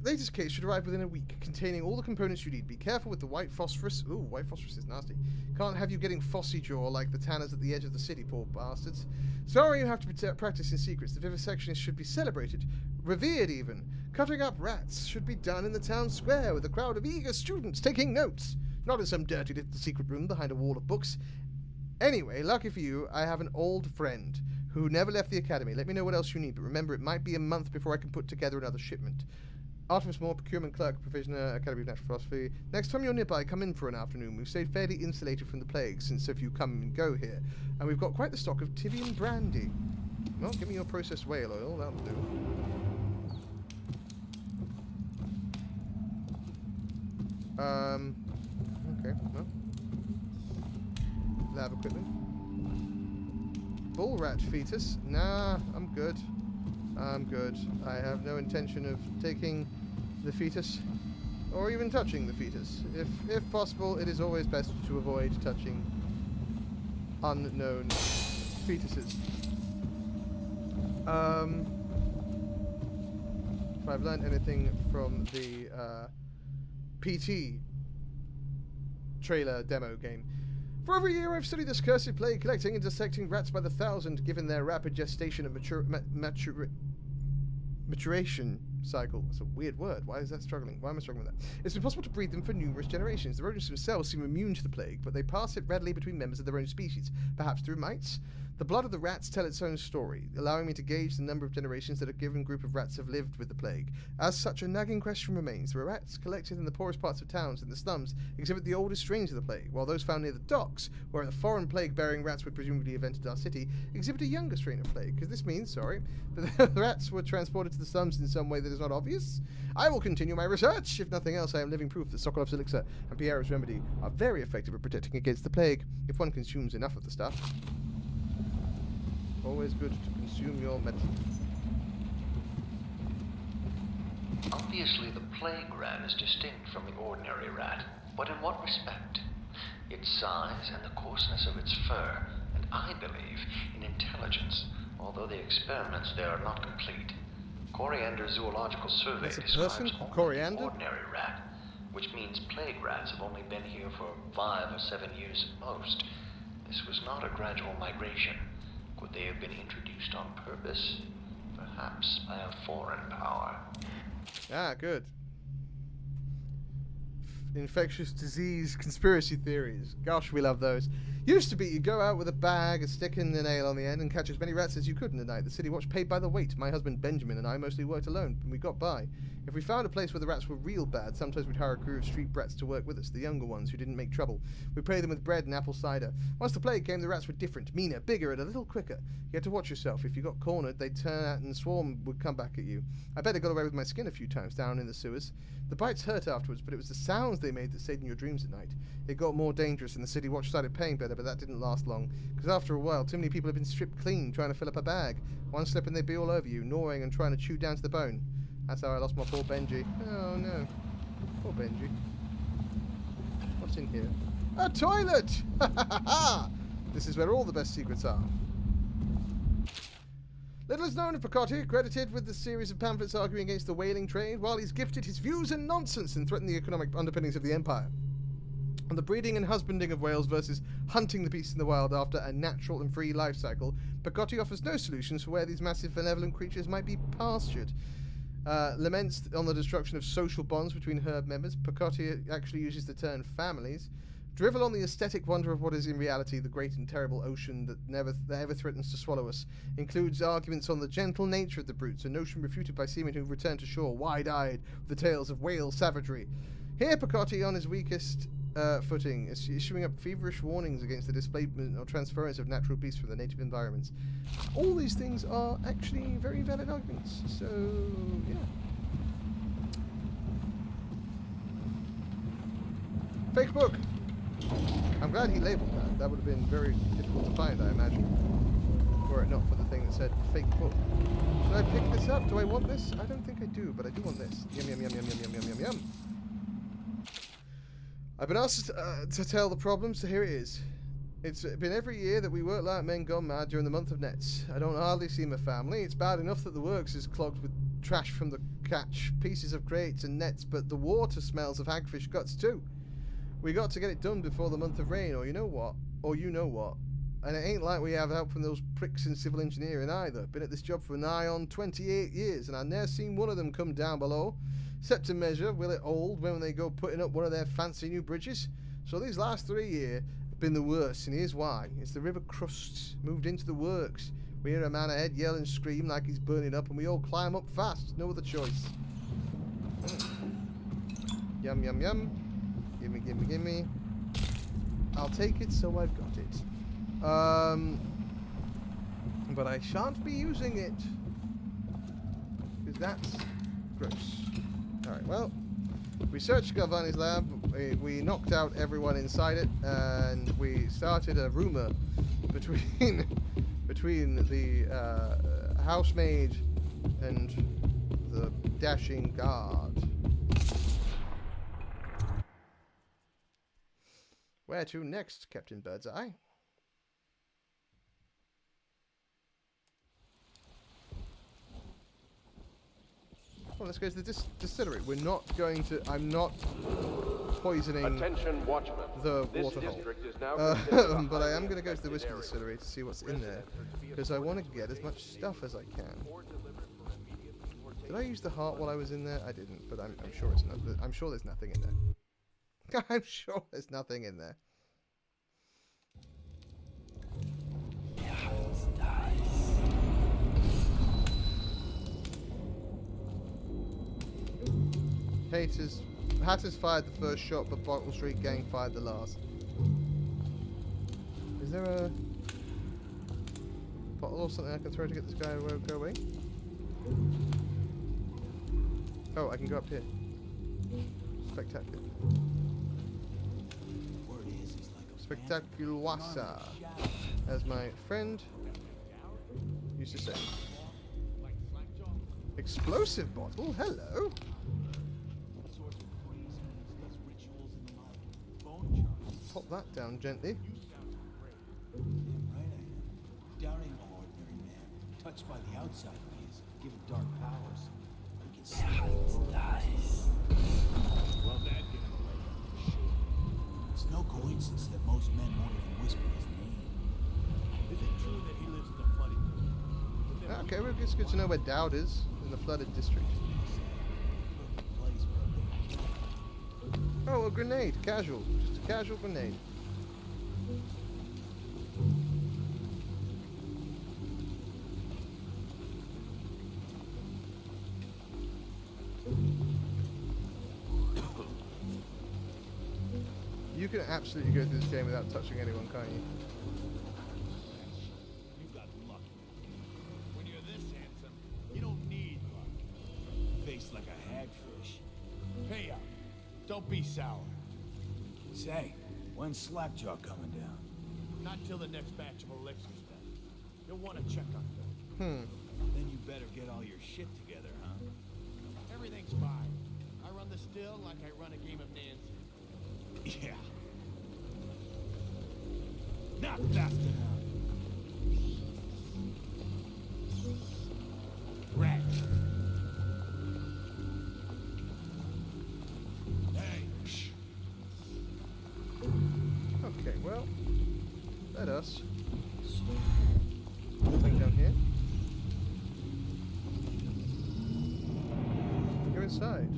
latest case should arrive within a week, containing all the components you need. Be careful with the white phosphorus. Ooh, white phosphorus is nasty. Can't have you getting phossy jaw like the tanners at the edge of the city, poor bastards. Sorry you have to practice in secrets. The vivisectionist should be celebrated, revered even. Cutting up rats should be done in the town square with a crowd of eager students taking notes, not in some dirty little secret room behind a wall of books. Anyway, lucky for you, I have an old friend who never left the academy. Let me know what else you need, but remember, it might be a month before I can put together another shipment. Artemis Moore, procurement clerk, provisioner, Academy of Natural Philosophy. Next time you're nearby, come in for an afternoon. We've stayed fairly insulated from the plague since so few come and go here, and we've got quite the stock of Tivian brandy. Well, give me your processed whale oil, that'll do. Okay, well. Lab equipment. Bull rat fetus. Nah, I'm good. I'm good. I have no intention of taking the fetus or even touching the fetus. If possible, it is always best to avoid touching unknown fetuses. If I've learned anything from the PT trailer demo game. For over a year, I've studied this cursed plague, collecting and dissecting rats by the thousand, given their rapid gestation and maturation cycle. That's a weird word. Why is that struggling? Why am I struggling with that? It's been possible to breed them for numerous generations. The rodents themselves seem immune to the plague, but they pass it readily between members of their own species, perhaps through mites. The blood of the rats tell its own story, allowing me to gauge the number of generations that a given group of rats have lived with the plague. As such, a nagging question remains. The rats collected in the poorest parts of towns and the slums exhibit the oldest strains of the plague, while those found near the docks, where the foreign plague-bearing rats would presumably have entered our city, exhibit a younger strain of plague. Because this means, that the rats were transported to the slums in some way that is not obvious. I will continue my research. If nothing else, I am living proof that Sokolov's elixir and Pierre's remedy are very effective at protecting against the plague, if one consumes enough of the stuff. Always good to consume your medicine. Obviously, the plague rat is distinct from the ordinary rat, but in what respect? Its size and the coarseness of its fur, and I believe in intelligence, although the experiments there are not complete. Coriander Zoological Survey describes only the ordinary rat, which means plague rats have only been here for 5 or 7 years at most. This was not a gradual migration. Could they have been introduced on purpose? Perhaps by a foreign power. Ah, good. Infectious disease conspiracy theories. Gosh, we love those. Used to be you go out with a bag, a stick and a nail on the end, and catch as many rats as you could in a night. The city watch paid by the weight. My husband Benjamin and I mostly worked alone, and we got by. If we found a place where the rats were real bad, sometimes we'd hire a crew of street brats to work with us, the younger ones who didn't make trouble. We'd pay them with bread and apple cider. Once the plague came, the rats were different, meaner, bigger, and a little quicker. You had to watch yourself. If you got cornered, they'd turn out and swarm would come back at you. I bet I got away with my skin a few times down in the sewers. The bites hurt afterwards, but it was the sounds they made that stayed in your dreams at night. It got more dangerous, and the city watch started paying better, but that didn't last long. Because after a while, too many people had been stripped clean trying to fill up a bag. One slip and they'd be all over you, gnawing and trying to chew down to the bone. That's how I lost my poor Benji. Oh no. Poor Benji. What's in here? A toilet! Ha ha ha ha! This is where all the best secrets are. Little is known of Picotti, credited with the series of pamphlets arguing against the whaling trade, while he's gifted his views and nonsense and threatened the economic underpinnings of the empire. On the breeding and husbanding of whales versus hunting the beasts in the wild after a natural and free life cycle, Picotti offers no solutions for where these massive benevolent creatures might be pastured. Laments on the destruction of social bonds between herd members. Picotti actually uses the term families. Drivel on the aesthetic wonder of what is in reality the great and terrible ocean that ever threatens to swallow us. Includes arguments on the gentle nature of the brutes, a notion refuted by seamen who return to shore wide-eyed with the tales of whale savagery. Here Picotti, on his weakest footing, is issuing up feverish warnings against the displacement or transference of natural beasts from the native environments. All these things are actually very valid arguments, so yeah. Fake book! I'm glad he labelled that. That would have been very difficult to find, I imagine. Were it not for the thing that said fake book. Should I pick this up? Do I want this? I don't think I do, but I do want this. Yum, yum, yum, yum, yum, yum, yum, yum. I've been asked to tell the problem, so here it is. It's been every year that we work like men gone mad during the month of nets. I don't hardly see my family. It's bad enough that the works is clogged with trash from the catch, pieces of crates and nets, but the water smells of hagfish guts too. We got to get it done before the month of rain, or you know what. And it ain't like we have help from those pricks in civil engineering either. Been at this job for nigh on 28 years, and I've never seen one of them come down below, except to measure will it hold when they go putting up one of their fancy new bridges. So these last 3 years have been the worst, and here's why. It's the river crusts moved into the works. We hear a man ahead yell and scream like he's burning up, and we all climb up fast. No other choice. Yum, yum, yum. Gimme, gimme, gimme. I'll take it, so I've got it. But I shan't be using it. Because that's gross. Alright, well. We searched Galvani's lab. We knocked out everyone inside it. And we started a rumor between the housemaid and the dashing guard. Where to next, Captain Birdseye? Well, let's go to the distillery. We're not going to... I'm not poisoning Attention, watchmen. the This waterhole. district is now But I am going to go to the whiskey distillery to see what's in there. Because I want to get as much stuff as I can. Did I use the heart while I was in there? I didn't, but I'm sure it's not. I'm sure there's nothing in there. I'm sure there's nothing in there. Hatters fired the first shot, but Bottle Street Gang fired the last. Is there a bottle or something I can throw to get this guy to go away? Oh, I can go up here. Spectacular. Spectaculosa, as my friend used to say. Explosive bottle? Hello. Pop that down gently. Doubting an ordinary man, touched by the outside ways, given dark powers. He can see dies. Well, that can play. It's no coincidence that most men won't even whisper his name. Is it true that he lives in the flooded district? Okay, well, it's good to know where Dowd is, in the flooded district. Oh, a grenade. Casual. Just a casual grenade. You can absolutely go through this game without touching anyone, can't you? You got lucky. When you're this handsome, you don't need luck. Face like a hagfish. Hey, don't be sour. Say, when's Slackjaw coming down? Not till the next batch of elixirs done. You'll want to check on them. Then you better get all your shit together, huh? Everything's fine. I run the still like I run a game of Nancy. Yeah. Not fast enough. Rat. Hey. Okay, well, let us thing down here. Go inside.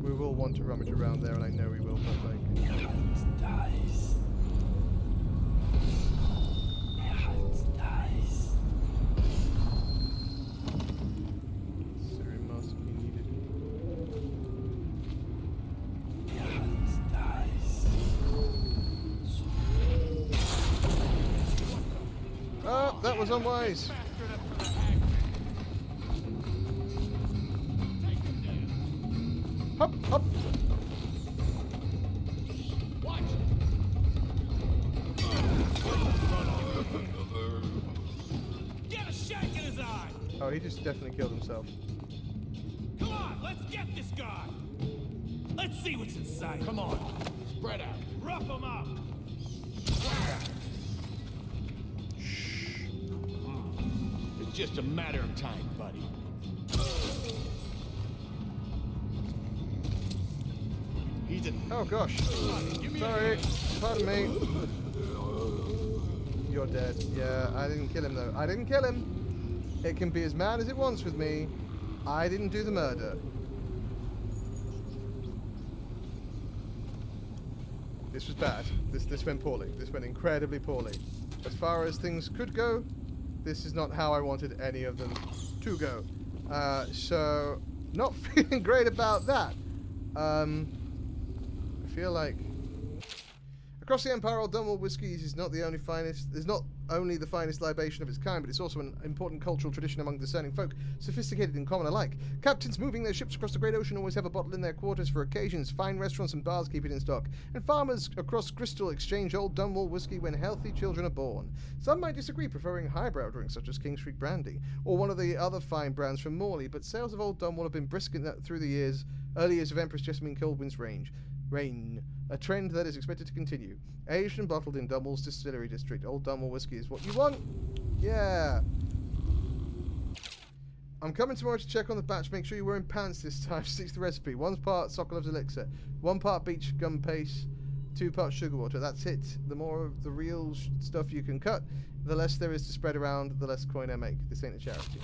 We will want to rummage around there, and I know we will, but like. Dies. Serum mask be needed. Oh, that was unwise. Hop, hop. Get a shank in his eye! Oh, he just definitely killed himself. Come on, let's get this guy! Let's see what's inside. Come on, spread out. Rough him up! It's just a matter of time, buddy. reason. Oh gosh. Sorry. Pardon me. You're dead. Yeah, I didn't kill him though. I didn't kill him. It can be as mad as it wants with me. I didn't do the murder. This was bad. This went poorly. This went incredibly poorly. As far as things could go, this is not how I wanted any of them to go. So, not feeling great about that. I feel like across the Empire, Old Dunwall whiskey is not the only finest. Is not only the finest libation of its kind, but it's also an important cultural tradition among discerning folk, sophisticated and common alike. Captains moving their ships across the great ocean always have a bottle in their quarters for occasions. Fine restaurants and bars keep it in stock, and farmers across Crystal exchange Old Dunwall whiskey when healthy children are born. Some might disagree, preferring highbrow drinks such as King Street Brandy or one of the other fine brands from Morley, but sales of Old Dunwall have been brisk through the early years of Empress Jessamine Colwyn's reign, a trend that is expected to continue. Aged and bottled in Dunwall's distillery district, Old Dunwall whiskey is what you want. Yeah. I'm coming tomorrow to check on the batch. Make sure you're wearing pants this time. Stick to the recipe. 1 part Sokolov's elixir, 1 part beach gum paste, 2 parts sugar water. That's it. The more of the real stuff you can cut, the less there is to spread around, the less coin I make. This ain't a charity.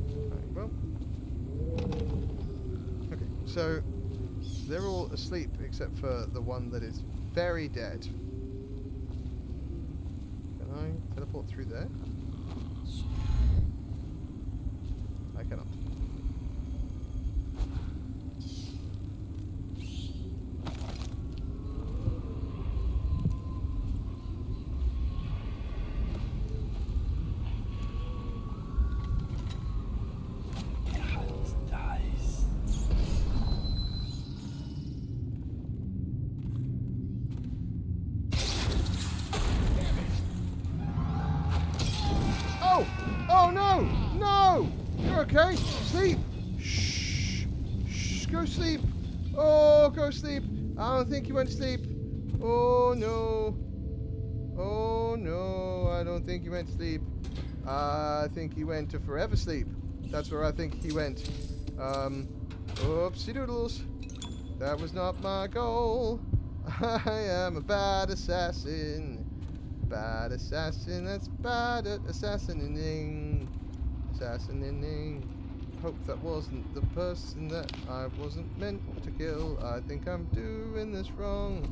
Alright, well. Okay, so they're all asleep except for the one that is very dead. Can I teleport through there? I cannot. Oh no! No! You're okay? Sleep! Shh! Shh! Go sleep! Oh, go sleep! I don't think you went to sleep. Oh no! Oh no! I don't think he went to sleep. I think he went to forever sleep. That's where I think he went. Oopsie doodles. That was not my goal. I am a bad assassin. Bad assassin, that's bad at assassinating. Hope that wasn't the person that I wasn't meant to kill. I think I'm doing this wrong.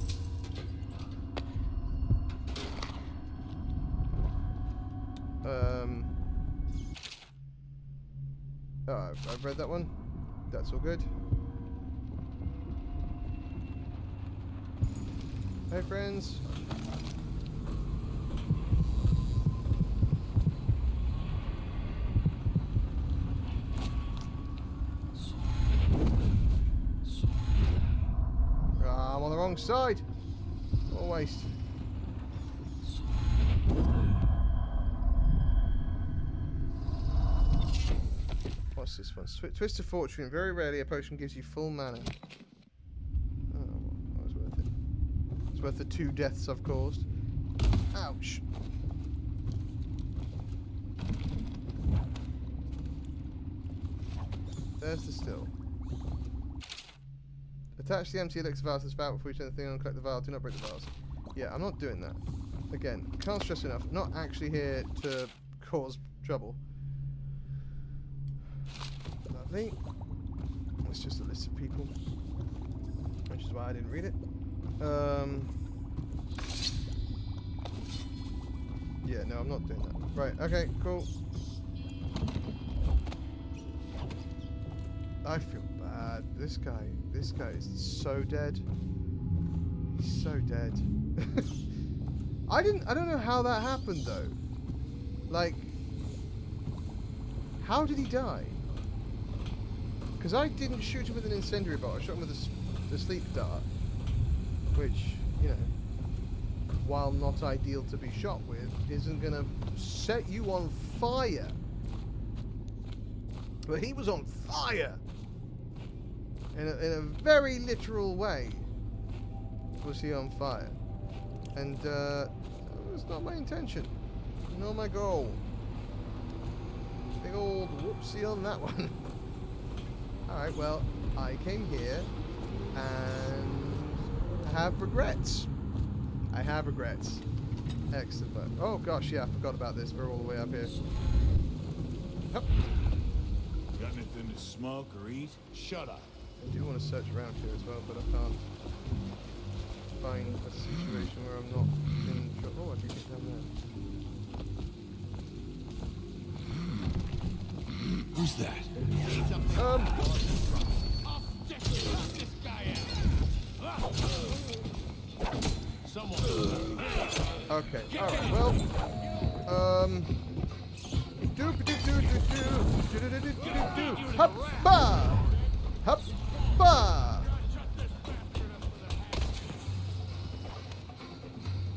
Oh, I've read that one. That's all good. Hey friends. I'm on the wrong side. What a waste. What's this one? Twist of Fortune. Very rarely a potion gives you full mana. Oh, well, that was worth it. It's worth the 2 deaths I've caused. Ouch. There's the still. Attach the empty elixir vial to the spout before you turn the thing on and collect the vial. Do not break the vials. Yeah, I'm not doing that. Again, can't stress enough. Not actually here to cause trouble. Lovely. It's just a list of people. Which is why I didn't read it. Yeah, no, I'm not doing that. Right, okay, cool. I feel bad. This guy is so dead. He's so dead. I don't know how that happened though. Like, how did he die? Because I didn't shoot him with an incendiary bolt. I shot him with a sleep dart, which, you know, while not ideal to be shot with, isn't gonna set you on fire. But he was on fire. In a very literal way, was he on fire. And that was not my intention, nor my goal. Big old whoopsie on that one. Alright, well, I came here, and have regrets. I have regrets. Excellent. Oh gosh, yeah, I forgot about this. We're all the way up here. Hup. Got anything to smoke or eat? Shut up. I do want to search around here as well, but I can't find a situation where I'm not in trouble. Oh, what do you think down there? Who's that? Okay, alright, well, Huppa! Huppa!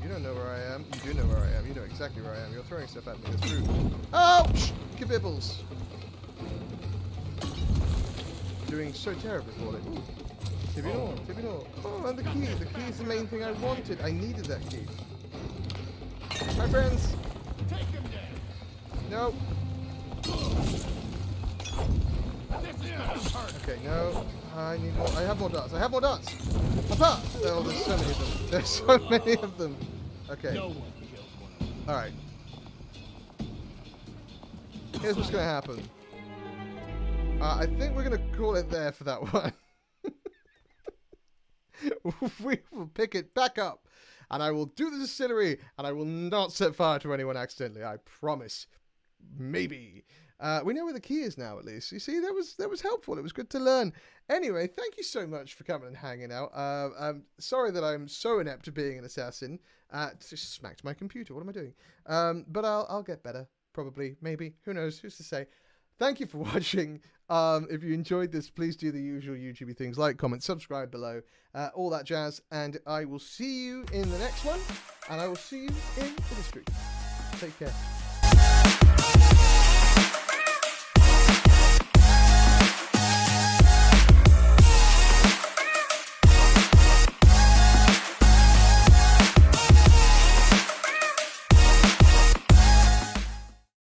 You don't know where I am. You do know where I am. You know exactly where I am. You're throwing stuff at me. It's rude. Ouch! Kibibbles! Doing so terribly poorly. Ooh. Tibino. Oh, and the key. The key is the main thing I wanted. I needed that key. Hi, friends. Take him down. No. Okay, no. I need more. I have more darts. Papa! Oh, there's so many of them. There's so many of them. Okay. Alright. Here's what's going to happen. I think we're going to call it there for that one. We will pick it back up. And I will do the distillery. And I will not set fire to anyone accidentally. I promise. Maybe. We know where the key is now, at least. You see, that was helpful. It was good to learn. Anyway, thank you so much for coming and hanging out. I'm sorry that I'm so inept at being an assassin. Just smacked my computer. What am I doing? But I'll get better. Probably. Maybe. Who knows? Who's to say? Thank you for watching. If you enjoyed this, please do the usual YouTube things. Like, comment, subscribe below. All that jazz. And I will see you in the next one. And I will see you in the district. Take care.